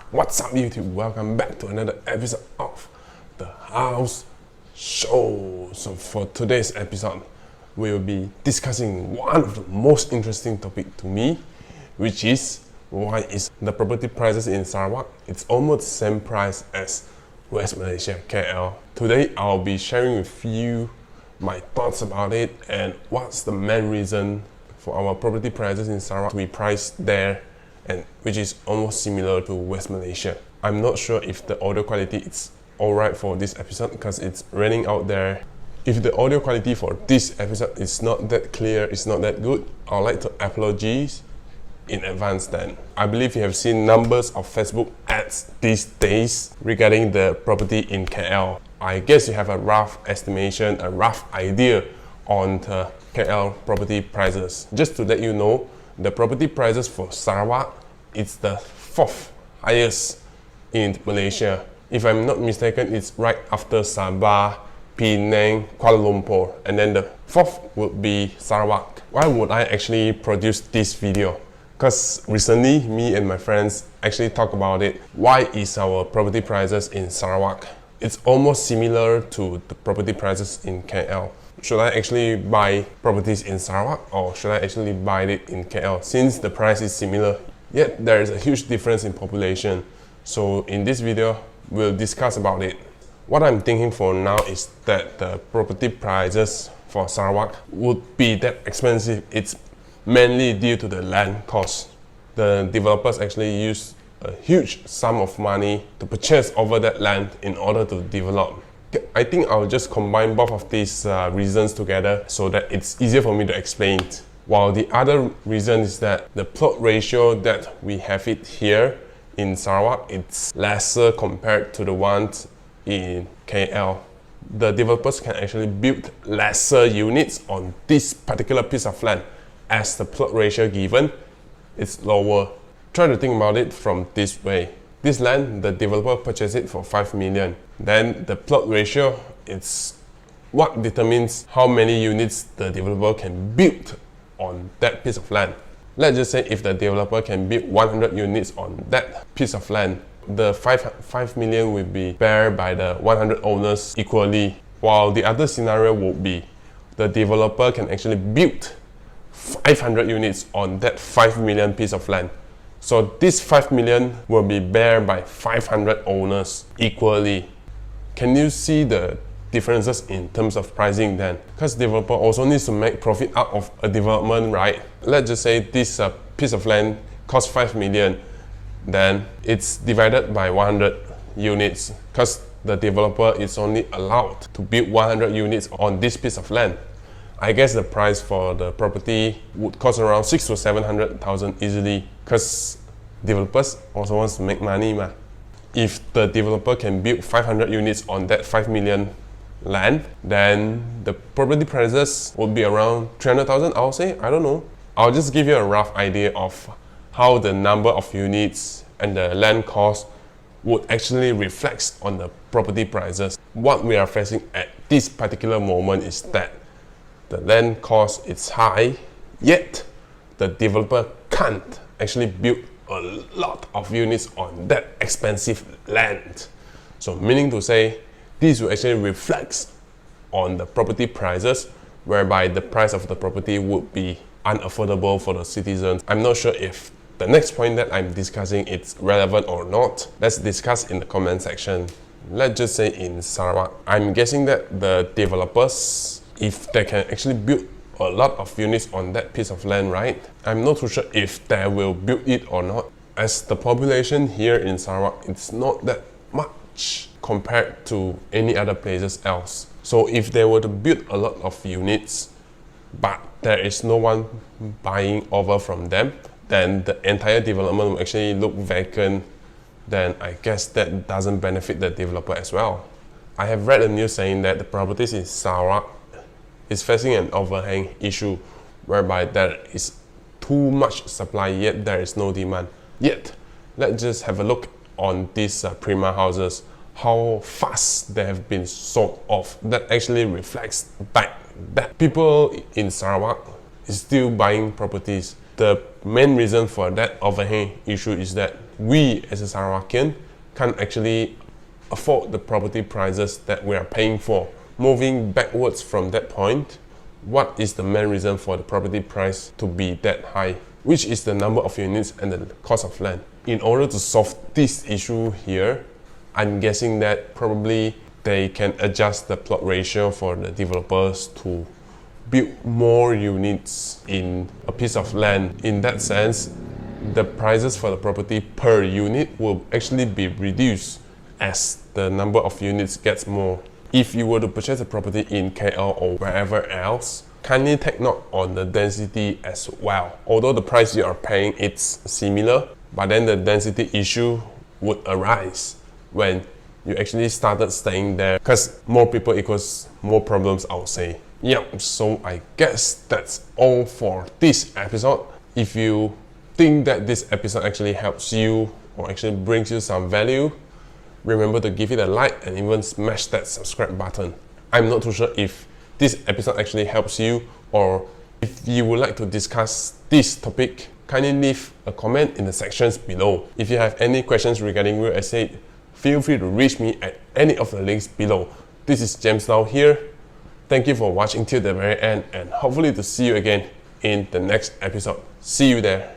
What's up YouTube? Welcome back to another episode of The House Show. So for today's episode, we'll be discussing one of the most interesting topic to me, which is why is the property prices in Sarawak, it's almost the same price as West Malaysia, KL. Today I'll be sharing with you my thoughts about it and what's the main reason for our property prices in Sarawak to be priced there, and which is almost similar to West Malaysia. I'm not sure if the audio quality is alright for this episode because it's raining out there. If the audio quality for this episode is not that clear, it's not that good, I'd like to apologize in advance then. I believe you have seen numbers of Facebook ads these days regarding the property in KL. I guess you have a rough estimation, a rough idea on the KL property prices. Just to let you know, the property prices for Sarawak, it's the fourth highest in Malaysia. If I'm not mistaken, it's right after Sabah, Penang, Kuala Lumpur, and then the fourth would be Sarawak. Why would I actually produce this video? Because recently, me and my friends actually talk about it. Why is our property prices in Sarawak? It's almost similar to the property prices in KL. Should I actually buy properties in Sarawak or should I actually buy it in KL since the price is similar? Yet there is a huge difference in population. So in this video, we'll discuss about it. What I'm thinking for now is that the property prices for Sarawak would be that expensive. It's mainly due to the land cost. The developers actually use a huge sum of money to purchase over that land in order to develop. I think I'll just combine both of these reasons together so that it's easier for me to explain. While the other reason is that the plot ratio that we have it here in Sarawak, it's lesser compared to the ones in KL. The developers can actually build lesser units on this particular piece of land as the plot ratio given is lower. Try to think about it from this way. This land, the developer purchased it for 5 million. Then the plot ratio, it's what determines how many units the developer can build on that piece of land. Let's just say if the developer can build 100 units on that piece of land, the 5 million will be shared by the 100 owners equally. While the other scenario would be the developer can actually build 500 units on that 5 million piece of land. So this 5 million will be bared by 500 owners equally. Can you see the differences in terms of pricing then? Because developer also needs to make profit out of a development, right? Let's just say this piece of land costs 5 million, then it's divided by 100 units because the developer is only allowed to build 100 units on this piece of land. I guess the price for the property would cost around 600,000 to 700,000 easily because developers also wants to make money. If the developer can build 500 units on that 5 million land, then the property prices would be around 300,000, I'll say. I don't know. I'll just give you a rough idea of how the number of units and the land cost would actually reflect on the property prices. What we are facing at this particular moment is that the land cost is high, yet the developer can't actually build a lot of units on that expensive land. So meaning to say, this will actually reflect on the property prices, whereby the price of the property would be unaffordable for the citizens. I'm not sure if the next point that I'm discussing is relevant or not. Let's discuss in the comment section. Let's just say in Sarawak, I'm guessing that the developers, if they can actually build a lot of units on that piece of land, right? I'm not too sure if they will build it or not. As the population here in Sarawak, it's not that much compared to any other places else. So if they were to build a lot of units, but there is no one buying over from them, then the entire development will actually look vacant. Then I guess that doesn't benefit the developer as well. I have read a news saying that the properties in Sarawak is facing an overhang issue whereby there is too much supply yet there is no demand. Yet, let's just have a look on these Prima houses, how fast they have been sold off. That actually reflects back that people in Sarawak is still buying properties. The main reason for that overhang issue is that we as a Sarawakian can't actually afford the property prices that we are paying for. Moving backwards from that point, what is the main reason for the property price to be that high? Which is the number of units and the cost of land. In order to solve this issue here, I'm guessing that probably they can adjust the plot ratio for the developers to build more units in a piece of land. In that sense, the prices for the property per unit will actually be reduced as the number of units gets more. If you were to purchase a property in KL or wherever else, kindly take note on the density as well. Although the price you are paying is similar, but then the density issue would arise when you actually started staying there, because more people equals more problems, I would say. Yep, so I guess that's all for this episode. If you think that this episode actually helps you or actually brings you some value, remember to give it a like and even smash that subscribe button. I'm not too sure if this episode actually helps you, or if you would like to discuss this topic, kindly leave a comment in the sections below. If you have any questions regarding real estate, feel free to reach me at any of the links below. This is James Lau here. Thank you for watching till the very end, and hopefully to see you again in the next episode. See you there.